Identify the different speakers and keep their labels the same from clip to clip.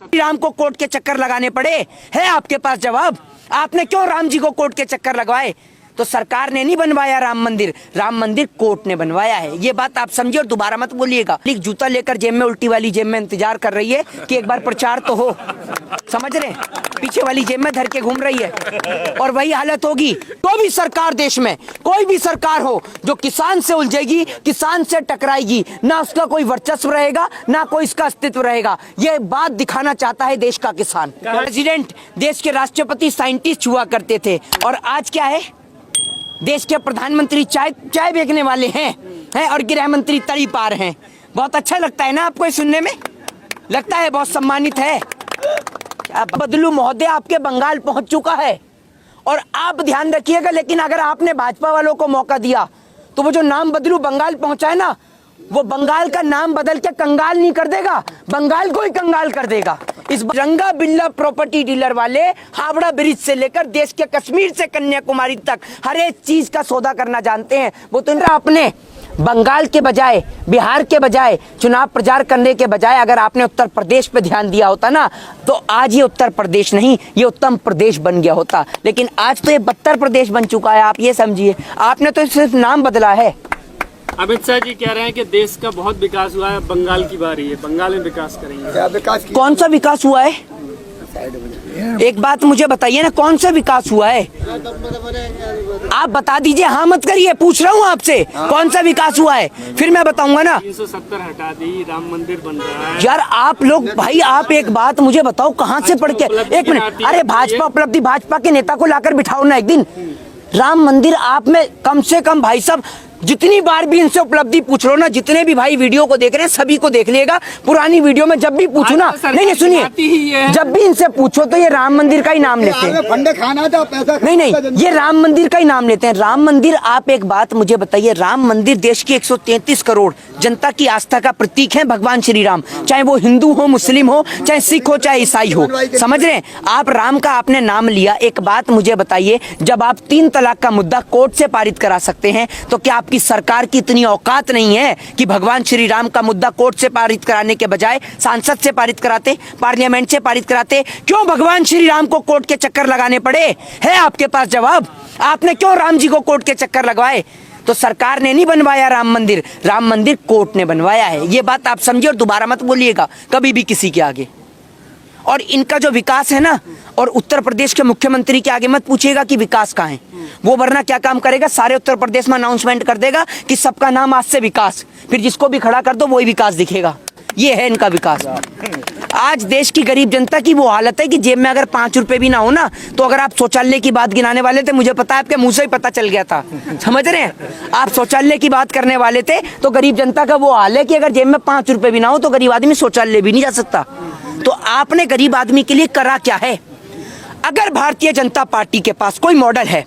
Speaker 1: राम को कोर्ट के चक्कर लगाने पड़े? है आपके पास जवाब? आपने क्यों राम जी को कोर्ट के चक्कर लगवाए? तो सरकार ने नहीं बनवाया राम मंदिर कोर्ट ने बनवाया है। ये बात आप समझिए और दोबारा मत बोलिएगा। एक जूता लेकर जेब में, उल्टी वाली जेब में इंतजार कर रही है कि एक बार प्रचार तो हो। समझ रहे? पीछे वाली जेब में धर के घूम रही है और वही हालत होगी। तो भी सरकार देश में कोई भी सरकार हो जो किसान से उलझेगी, किसान से टकराएगी, ना उसका कोई वर्चस्व रहेगा, ना कोई इसका अस्तित्व रहेगा। ये बात दिखाना चाहता है देश का किसान। प्रेसिडेंट, देश के राष्ट्रपति साइंटिस्ट हुआ करते थे और आज क्या है? देश के प्रधानमंत्री चाय बेचने वाले हैं और गृह मंत्री तरी पार हैं। बहुत अच्छा लगता है ना आपको ये सुनने में? लगता है बहुत सम्मानित है। बदलू महोदय आपके बंगाल पहुंच चुका है और आप ध्यान रखिएगा, लेकिन अगर आपने भाजपा वालों को मौका दिया तो वो जो नाम बदलू बंगाल पहुंचा है ना, वो बंगाल का नाम बदल के कंगाल नहीं कर देगा, बंगाल को ही कंगाल कर देगा। इस रंगा बिल्ला प्रॉपर्टी डीलर वाले हावड़ा ब्रिज से लेकर देश के कश्मीर से कन्याकुमारी तक हर एक चीज का सौदा करना जानते हैं। वो तो आपने बंगाल के बजाय, बिहार के बजाय, चुनाव प्रचार करने के बजाय अगर आपने उत्तर प्रदेश पे ध्यान दिया होता ना, तो आज ये उत्तर प्रदेश नहीं, ये उत्तम प्रदेश बन गया होता। लेकिन आज तो ये बदतर प्रदेश बन चुका है। आप ये समझिए, आपने तो सिर्फ नाम बदला है।
Speaker 2: अमित शाह जी कह रहे हैं कि देश का बहुत विकास हुआ है, बंगाल की बारी है, बंगाल में विकास करेंगे।
Speaker 3: क्या विकास?
Speaker 1: कौन सा विकास हुआ है? एक बात मुझे बताइए ना, कौन सा विकास हुआ है? आप बता दीजिए, हाँ मत करिए, पूछ रहा हूँ आपसे कौन सा विकास हुआ है, फिर मैं बताऊंगा ना।
Speaker 2: 370 हटा दी, राम मंदिर बन रहा है।
Speaker 1: यार आप लोग, भाई आप एक बात मुझे बताओ, कहाँ से पढ़ के? एक मिनट, अरे भाजपा उपलब्धि, भाजपा के नेता को लाकर बिठाओ ना एक दिन। राम मंदिर आप में कम से कम भाई साहब, जितनी बार भी इनसे उपलब्धि पूछ लो ना, जितने भी भाई वीडियो को देख रहे हैं सभी को देख लेगा। पुरानी वीडियो में जब भी पूछो ना, नहीं सुनिए, जब भी इनसे पूछो तो ये राम मंदिर का ही नाम लेते हैं।
Speaker 3: फंडे खाना था, पैसा
Speaker 1: नहीं, ये राम मंदिर का ही नाम लेते हैं। राम मंदिर, आप एक बात मुझे बताइए, राम मंदिर देश की 133 करोड़ जनता की आस्था का प्रतीक है भगवान श्री राम। चाहे वो हिंदू हो, मुस्लिम हो, चाहे सिख हो, चाहे ईसाई हो। समझ रहे हैं? आप राम का आपने नाम लिया। एक बात मुझे बताइए, जब आप 3 तलाक का मुद्दा कोर्ट से पारित करा सकते हैं, तो क्या आपकी सरकार की इतनी औकात नहीं है कि भगवान श्री राम का मुद्दा कोर्ट से पारित कराने के बजाय सांसद से पारित कराते, पार्लियामेंट से पारित कराते? क्यों भगवान श्री राम को कोर्ट के चक्कर लगाने पड़े? है आपके पास जवाब? आपने क्यों राम जी को कोर्ट के चक्कर लगवाए? तो सरकार ने नहीं बनवाया राम मंदिर कोर्ट ने बनवाया है। ये बात आप समझिए और दोबारा मत बोलिएगा कभी भी किसी के आगे। और इनका जो विकास है ना, और उत्तर प्रदेश के मुख्यमंत्री के आगे मत पूछिएगा कि विकास कहाँ है वो, वरना क्या काम करेगा, सारे उत्तर प्रदेश में अनाउंसमेंट कर देगा कि सबका नाम आज से विकास, फिर जिसको भी खड़ा कर दो वही विकास दिखेगा। ये है इनका विकास। आज देश की गरीब जनता की वो हालत है कि जेब में अगर 5 रुपए भी ना हो ना, तो अगर आप शौचालय की बात गिनाने वाले थे, मुझे पता है आपके मुंह से ही पता चल गया था। समझ रहे हैं? आप शौचालय की बात करने वाले थे, तो गरीब जनता का वो हाल है कि अगर जेब में 5 रुपए भी ना हो तो गरीब आदमी शौचालय भी नहीं जा सकता। तो आपने गरीब आदमी के लिए करा क्या है? अगर भारतीय जनता पार्टी के पास कोई मॉडल है,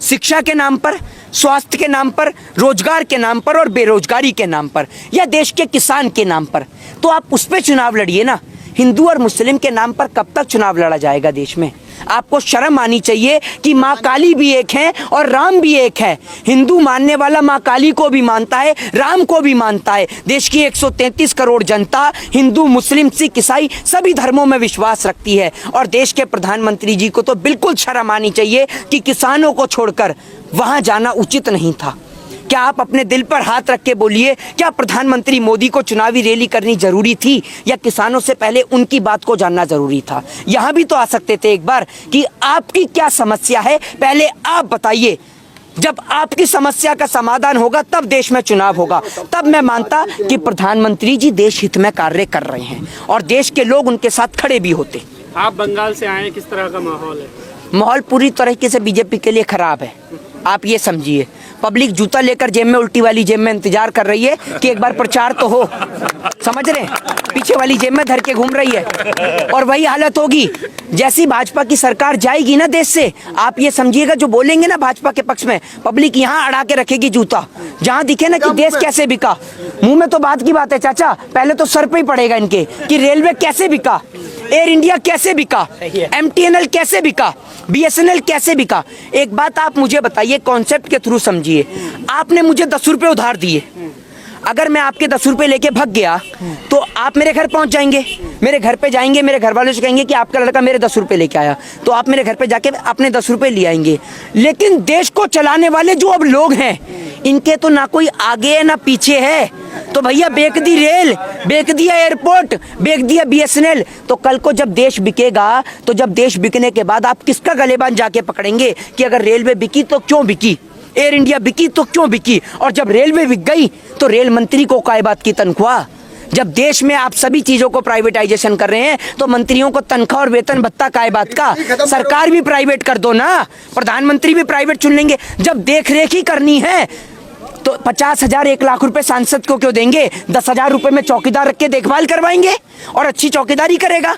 Speaker 1: शिक्षा के नाम पर, स्वास्थ्य के नाम पर, रोजगार के नाम पर और बेरोजगारी के नाम पर, या देश के किसान के नाम पर, तो आप उस पर चुनाव लड़िए ना। हिंदू और मुस्लिम के नाम पर कब तक चुनाव लड़ा जाएगा देश में? आपको शर्म आनी चाहिए कि माँ काली भी एक है और राम भी एक है। हिंदू मानने वाला माँ काली को भी मानता है, राम को भी मानता है। देश की 133 करोड़ जनता हिंदू, मुस्लिम, सिख, ईसाई सभी धर्मों में विश्वास रखती है। और देश के प्रधानमंत्री जी को तो बिल्कुल शर्म आनी चाहिए कि किसानों को छोड़कर वहां जाना उचित नहीं था। क्या आप अपने दिल पर हाथ रख के बोलिए, क्या प्रधानमंत्री मोदी को चुनावी रैली करनी जरूरी थी, या किसानों से पहले उनकी बात को जानना जरूरी था? यहां भी तो आ सकते थे एक बार कि आपकी क्या समस्या है, पहले आप बताइए। जब आपकी समस्या का समाधान होगा तब देश में चुनाव होगा। तब मैं मानता कि प्रधानमंत्री जी देश हित में कार्य कर रहे हैं और देश के लोग उनके साथ खड़े भी होते।
Speaker 2: आप बंगाल से आए, किस तरह का माहौल है?
Speaker 1: माहौल पूरी तरीके से बीजेपी के लिए खराब है। आप ये समझिए, पब्लिक जूता लेकर जेब में, उल्टी वाली जेब में इंतजार कर रही है कि एक बार प्रचार तो हो। समझ रहे? पीछे वाली जेब में धर के घूम रही है और वही हालत होगी जैसी भाजपा की सरकार जाएगी ना देश से। आप ये समझिएगा, जो बोलेंगे ना भाजपा के पक्ष में, पब्लिक यहाँ अड़ा के रखेगी जूता, जहाँ दिखे ना कि देश कैसे बिका। मुंह में तो बात की बात है चाचा, पहले तो सर पे ही पड़ेगा इनके कि रेलवे कैसे बिका, एयर इंडिया कैसे बिका, MTNL कैसे बिका, BSNL कैसे बिका। एक बात आप मुझे बताइए, कॉन्सेप्ट के थ्रू समझिए। आपने मुझे 10 रुपए उधार दिए, अगर मैं आपके 10 रुपए लेके भाग गया तो आप मेरे घर पहुंच जाएंगे, मेरे घर पे जाएंगे, मेरे घर वालों से कहेंगे कि आपका लड़का मेरे 10 रुपए लेके आया, तो आप मेरे घर पे जाके अपने 10 रुपए ले आएंगे। लेकिन देश को चलाने वाले जो अब लोग हैं, इनके तो ना कोई आगे है ना पीछे है। तो भैया बेच दी रेल, बेच दिया एयरपोर्ट, बेच दिया BSNL। तो कल को जब देश बिकेगा, तो जब देश बिकने के बाद आप किसका गलेबान जाके पकड़ेंगे कि अगर रेलवे बिकी तो क्यों बिकी, एयर इंडिया बिकी तो क्यों बिकी, और जब रेलवे बिक गई तो रेल मंत्री को काय बात की तनख्वाह। जब देश में आप सभी चीजों को प्राइवेटाइजेशन कर रहे हैं तो मंत्रियों को तनख्वाह और वेतन भत्ता काय बात का। सरकार भी प्राइवेट कर दो ना, प्रधानमंत्री भी प्राइवेट चुन लेंगे। जब देख रेख ही करनी है तो 50,000 1 लाख रुपए सांसद को क्यों देंगे, 10,000 रुपए में चौकीदार रख के देखभाल करवाएंगे और अच्छी चौकीदारी करेगा।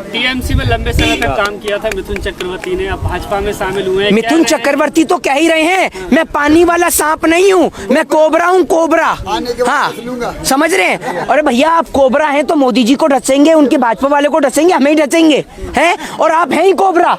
Speaker 2: टीएमसी में लंबे समय तक काम किया था मिथुन चक्रवर्ती ने, अब भाजपा में शामिल हुए हैं।
Speaker 1: मिथुन चक्रवर्ती तो कह ही रहे हैं मैं पानी वाला सांप नहीं हूँ, मैं कोबरा हूँ, कोबरा। हाँ, समझ रहे हैं। अरे भैया आप कोबरा हैं तो मोदी जी को ढसेंगे, उनके भाजपा वाले को ढसेंगे, हमें ही ढसेंगे हैं, और आप हैं ही कोबरा।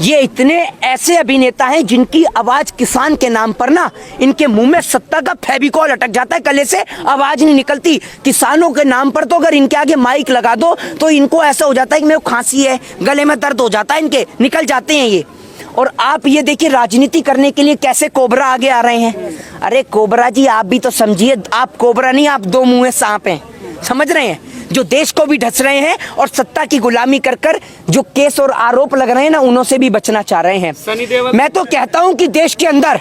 Speaker 1: ये इतने ऐसे अभिनेता हैं जिनकी आवाज किसान के नाम पर ना इनके मुंह में सत्ता का फेविकॉल अटक जाता है, गले से आवाज नहीं निकलती। किसानों के नाम पर तो अगर इनके आगे माइक लगा दो तो इनको ऐसा हो जाता है कि मेरे को खांसी है, गले में दर्द हो जाता है, इनके निकल जाते हैं ये। और आप ये देखिए राजनीति करने के लिए कैसे कोबरा आगे आ रहे हैं। अरे कोबरा जी आप भी तो समझिए, आप कोबरा नहीं, आप 2 मुंहे सांप हैं, समझ रहे हैं, जो देश को भी ढस रहे हैं और सत्ता की गुलामी कर कर जो केस और आरोप लग रहे हैं ना उनों से भी बचना चाह रहे हैं। मैं तो कहता हूं कि देश के अंदर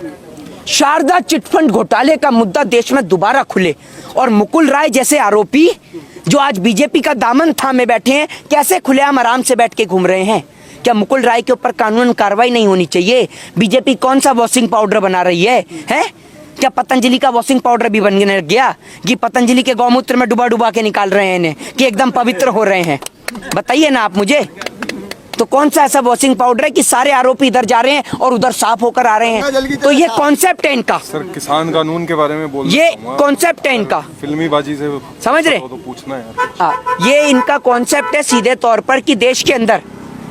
Speaker 1: शारदा चिटफंड घोटाले का मुद्दा देश में दोबारा खुले और मुकुल राय जैसे आरोपी जो आज बीजेपी का दामन थामे बैठे हैं, कैसे खुलेआम आराम से बैठ के घूम रहे हैं। क्या मुकुल राय के ऊपर कानून कार्रवाई नहीं होनी चाहिए? बीजेपी कौन सा वॉशिंग पाउडर बना रही है? क्या पतंजलि का वॉशिंग पाउडर भी बनने लग गया कि पतंजलि के गौमूत्र में डुबा डुबा के निकाल रहे हैं इन्हें कि एकदम पवित्र हो रहे हैं? बताइए ना आप मुझे, तो कौन सा ऐसा वॉशिंग पाउडर है कि सारे आरोपी इधर जा रहे हैं और उधर साफ होकर आ रहे हैं? तो ये कॉन्सेप्ट है इनका।
Speaker 3: सर किसान कानून के बारे में बोल,
Speaker 1: ये कॉन्सेप्ट है इनका,
Speaker 3: फिल्मी बाजी से
Speaker 1: समझ रहे?
Speaker 3: तो पूछना है
Speaker 1: ये इनका कॉन्सेप्ट है सीधे तौर पर कि देश के अंदर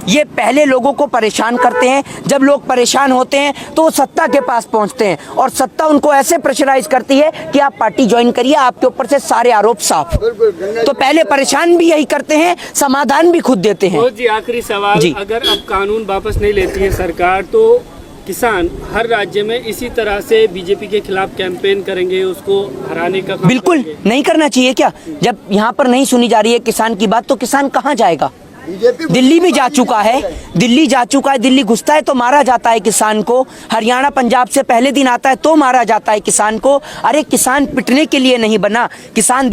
Speaker 1: ये पहले लोगों को परेशान करते हैं, जब लोग परेशान होते हैं तो वो सत्ता के पास पहुंचते हैं और सत्ता उनको ऐसे प्रेशराइज करती है कि आप पार्टी ज्वाइन करिए, आपके ऊपर से सारे आरोप साफ। तो पहले परेशान भी यही करते हैं, समाधान भी खुद देते हैं।
Speaker 2: जी आखिरी सवाल जी, अगर अब कानून वापस नहीं लेती है सरकार तो किसान हर राज्य में इसी तरह से बीजेपी के खिलाफ कैंपेन करेंगे, उसको हराने का काम
Speaker 1: बिल्कुल
Speaker 2: करेंगे।
Speaker 1: नहीं करना चाहिए क्या? जब यहाँ पर नहीं सुनी जा रही है किसान की बात तो किसान कहाँ जाएगा? दिल्ली भी जा चुका है, दिल्ली जा चुका है, दिल्ली घुसता है तो मारा जाता है किसान को, हरियाणा पंजाब से पहले दिन आता है तो मारा जाता है किसान को। अरे किसान पिटने के लिए नहीं बना, किसान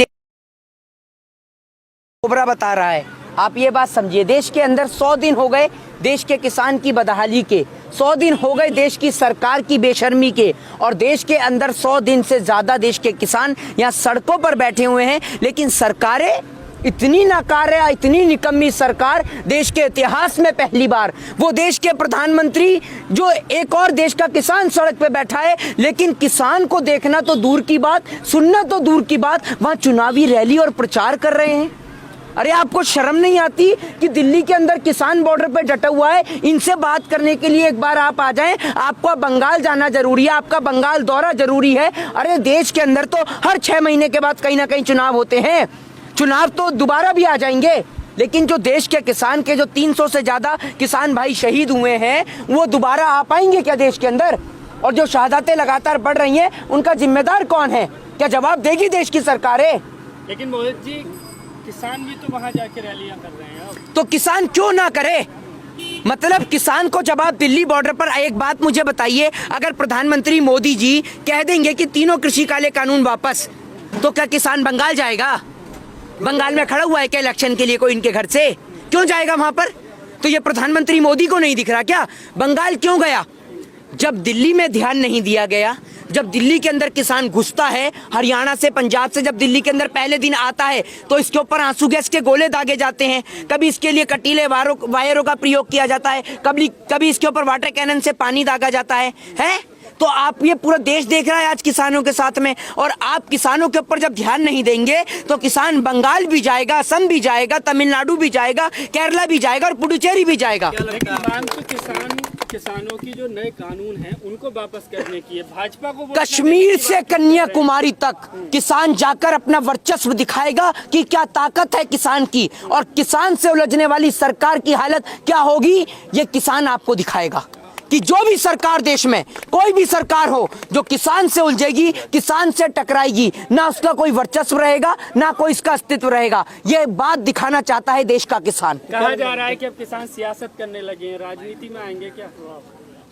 Speaker 1: कोबरा बता रहा है। आप ये बात समझिए, देश के अंदर 100 दिन हो गए देश के किसान की बदहाली के, 100 दिन हो गए देश की सरकार की बेशर्मी के, और देश के अंदर 100 दिन से ज्यादा देश के किसान यहाँ सड़कों पर बैठे हुए हैं। लेकिन सरकारें इतनी नाकारा, इतनी निकम्मी सरकार देश के इतिहास में पहली बार, वो देश के प्रधानमंत्री जो एक और देश का किसान सड़क पे बैठा है, लेकिन किसान को देखना तो दूर की बात, सुनना तो दूर की बात, वहां चुनावी रैली और प्रचार कर रहे हैं। अरे आपको शर्म नहीं आती कि दिल्ली के अंदर किसान बॉर्डर पे डटा हुआ है, इनसे बात करने के लिए एक बार आप आ जाएं। आपको बंगाल जाना जरूरी है, आपका बंगाल दौरा जरूरी है। अरे देश के अंदर तो हर 6 महीने के बाद कहीं ना कहीं चुनाव होते हैं, चुनाव तो दोबारा भी आ जाएंगे, लेकिन जो देश के किसान के जो 300 से ज्यादा किसान भाई शहीद हुए हैं वो दोबारा आ पाएंगे क्या देश के अंदर? और जो शहादतें लगातार बढ़ रही हैं उनका जिम्मेदार कौन है? क्या जवाब देगी देश की सरकारें?
Speaker 2: लेकिन मोहित जी किसान भी तो वहाँ जाके रैलियां कर रहे हैं।
Speaker 1: तो किसान क्यों ना करे? मतलब किसान को जब आप दिल्ली बॉर्डर पर, एक बात मुझे बताइए, अगर प्रधानमंत्री मोदी जी कह देंगे कि तीनों कृषि काले कानून वापस, तो क्या किसान बंगाल जाएगा? बंगाल में खड़ा हुआ है क्या इलेक्शन के लिए कोई इनके घर से? क्यों जाएगा वहां पर? तो ये प्रधानमंत्री मोदी को नहीं दिख रहा क्या? बंगाल क्यों गया? जब दिल्ली में ध्यान नहीं दिया गया, जब दिल्ली के अंदर किसान घुसता है, हरियाणा से पंजाब से जब दिल्ली के अंदर पहले दिन आता है तो इसके ऊपर आंसू गैस के गोले दागे जाते हैं, कभी इसके लिए कटीले वायरों का प्रयोग किया जाता है, कभी इसके ऊपर वाटर कैनन से पानी दागा जाता है। तो तो आप ये पूरा देश देख रहा है आज किसानों के साथ में, और आप किसानों के ऊपर जब ध्यान नहीं देंगे तो किसान बंगाल भी जाएगा, असम भी जाएगा, तमिलनाडु भी जाएगा, केरला भी जाएगा और पुडुचेरी भी जाएगा।
Speaker 2: लेकिन मांग तो किसानों की जो नए कानून हैं उनको वापस करने की है। भाजपा को
Speaker 1: कश्मीर से कन्याकुमारी तक किसान जाकर अपना वर्चस्व दिखाएगा कि क्या ताकत है किसान की, और किसान से उलझने वाली सरकार की हालत क्या होगी ये किसान आपको दिखाएगा। कि जो भी सरकार देश में, कोई भी सरकार हो जो किसान से उलझेगी, किसान से टकराएगी, ना उसका कोई वर्चस्व रहेगा, ना कोई इसका अस्तित्व रहेगा। ये बात दिखाना चाहता है देश का किसान।
Speaker 2: कहा जा रहा है कि अब किसान सियासत करने लगे हैं, राजनीति में आएंगे क्या?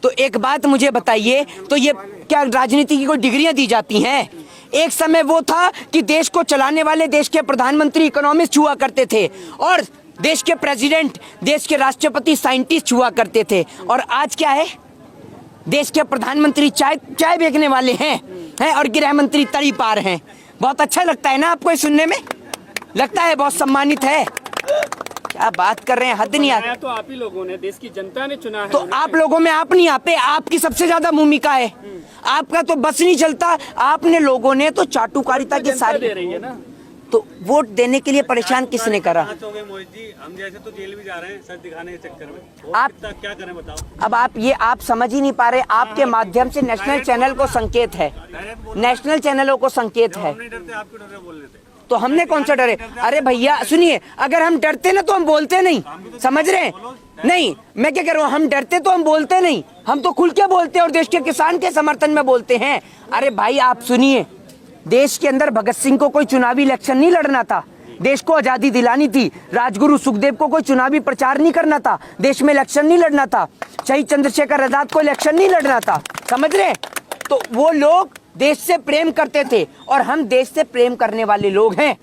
Speaker 1: तो एक बात मुझे बताइए, तो ये क्या राजनीति की कोई डिग्रियां दी जाती हैं? एक समय वो था कि देश को चलाने वाले देश के प्रधानमंत्री इकोनॉमिस्ट हुआ करते थे, और देश के प्रेसिडेंट, देश के राष्ट्रपति साइंटिस्ट हुआ करते थे, और आज क्या है? देश के प्रधानमंत्री चाय बेचने वाले हैं और गृह मंत्री तरी पार हैं। बहुत अच्छा लगता है ना आपको ये सुनने में? लगता है बहुत सम्मानित है। क्या बात कर रहे हैं, हद नहीं आती।
Speaker 2: तो आप ही लोगों ने, देश की जनता ने चुना है।
Speaker 1: तो आप लोगों में आप नहीं आते, आपकी सबसे ज्यादा भूमिका है, आपका तो बस नहीं चलता। आपने लोगों ने तो चाटुकारिता के सारे
Speaker 2: दे रही है ना,
Speaker 1: तो वोट देने के लिए परेशान किसने करा?
Speaker 4: मोहित जी, हम जैसे तो जेल भी जा रहे हैं सच दिखाने के चक्कर में।
Speaker 1: आप
Speaker 4: क्या करें बताओ?
Speaker 1: अब आप समझ ही नहीं पा रहे। आपके माध्यम से नेशनल चैनल को संकेत है, नेशनल चैनलों को संकेत है।
Speaker 4: नहीं डरते, आप क्यों डर रहे बोल रहे थे?
Speaker 1: तो हमने कौन सा डरे? अरे भैया सुनिए, अगर हम डरते ना तो हम बोलते नहीं, समझ रहे हैं? नहीं, मैं क्या कह रहा हूँ, हम डरते तो हम बोलते नहीं, हम तो खुल के बोलते हैं और देश के किसान के समर्थन में बोलते हैं। अरे भाई आप सुनिए, देश के अंदर भगत सिंह को कोई चुनावी इलेक्शन नहीं लड़ना था, देश को आजादी दिलानी थी। राजगुरु सुखदेव को कोई चुनावी प्रचार नहीं करना था, देश में इलेक्शन नहीं लड़ना था। शहीद चंद्रशेखर आजाद को इलेक्शन नहीं लड़ना था, समझ रहे? तो वो लोग देश से प्रेम करते थे और हम देश से प्रेम करने वाले लोग हैं।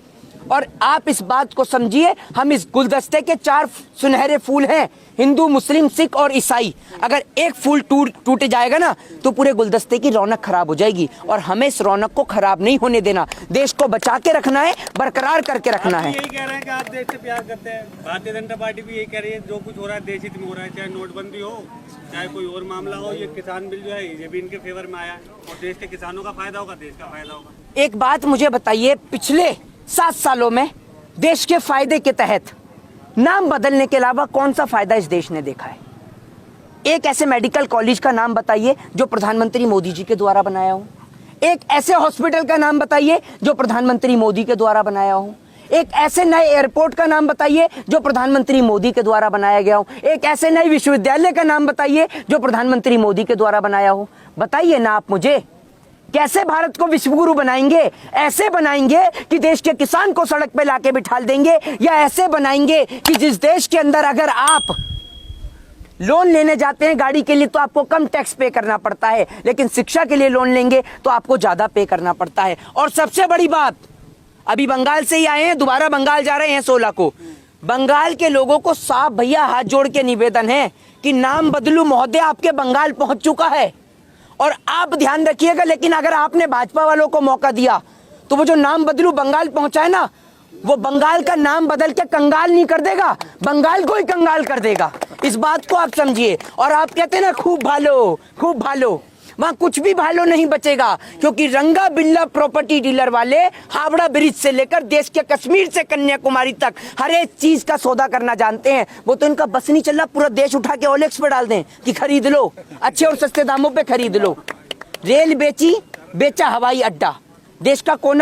Speaker 1: और आप इस बात को समझिए, हम इस गुलदस्ते के 4 सुनहरे फूल हैं, हिंदू, मुस्लिम, सिख और ईसाई। अगर एक फूल टूट जाएगा ना तो पूरे गुलदस्ते की रौनक खराब हो जाएगी, और हमें इस रौनक को खराब नहीं होने देना। देश को बचा के रखना है, बरकरार करके रखना है।
Speaker 4: यही कह रहे हैं कि आप देश से प्यार करते हैं। भारतीय जनता पार्टी भी यही कह रही है, जो कुछ हो रहा है देश हित में हो रहा है, चाहे नोटबंदी हो, चाहे कोई और मामला हो। ये किसान बिल जो है ये भी इनके फेवर में आया है, और देश के किसानों का फायदा होगा, देश का फायदा होगा।
Speaker 1: एक बात मुझे बताइए, पिछले 7 सालों में देश के फायदे के तहत नाम बदलने के अलावा कौन सा फायदा इस देश ने देखा है? एक ऐसे मेडिकल कॉलेज का नाम बताइए जो प्रधानमंत्री मोदी जी के द्वारा बनाया हो। एक ऐसे हॉस्पिटल का नाम बताइए जो प्रधानमंत्री मोदी के द्वारा बनाया हो। एक ऐसे नए एयरपोर्ट का नाम बताइए जो प्रधानमंत्री मोदी के द्वारा बनाया गया हो। एक ऐसे नए विश्वविद्यालय का नाम बताइए जो प्रधानमंत्री मोदी के द्वारा बनाया हो। बताइए ना आप मुझे, कैसे भारत को विश्वगुरु बनाएंगे? ऐसे बनाएंगे कि देश के किसान को सड़क पे लाके बिठा देंगे, या ऐसे बनाएंगे कि जिस देश के अंदर अगर आप लोन लेने जाते हैं गाड़ी के लिए तो आपको कम टैक्स पे करना पड़ता है, लेकिन शिक्षा के लिए लोन लेंगे तो आपको ज्यादा पे करना पड़ता है। और सबसे बड़ी बात, अभी बंगाल से ही आए हैं, दोबारा बंगाल जा रहे हैं 16 को। बंगाल के लोगों को साफ भैया हाथ जोड़ के निवेदन है कि नाम बदलू महोदय, आपके बंगाल पहुंच चुका है। और आप ध्यान रखिएगा, लेकिन अगर आपने भाजपा वालों को मौका दिया तो वो जो नाम बदलू बंगाल पहुंचा है ना, वो बंगाल का नाम बदल के कंगाल नहीं कर देगा, बंगाल को ही कंगाल कर देगा। इस बात को आप समझिए। और आप कहते हैं ना खूब भालो, खूब भालो, वहां कुछ भी भालो नहीं बचेगा, क्योंकि रंगा बिल्ला प्रॉपर्टी डीलर वाले हावड़ा ब्रिज से लेकर देश के कश्मीर से कन्याकुमारी तक हर एक चीज का सौदा करना जानते हैं। वो तो इनका बस नहीं चल रहा, पूरा देश उठा के ओलेक्स पे डाल दें कि खरीद लो, अच्छे और सस्ते दामों पे खरीद लो। रेल बेचा हवाई अड्डा, देश का कोना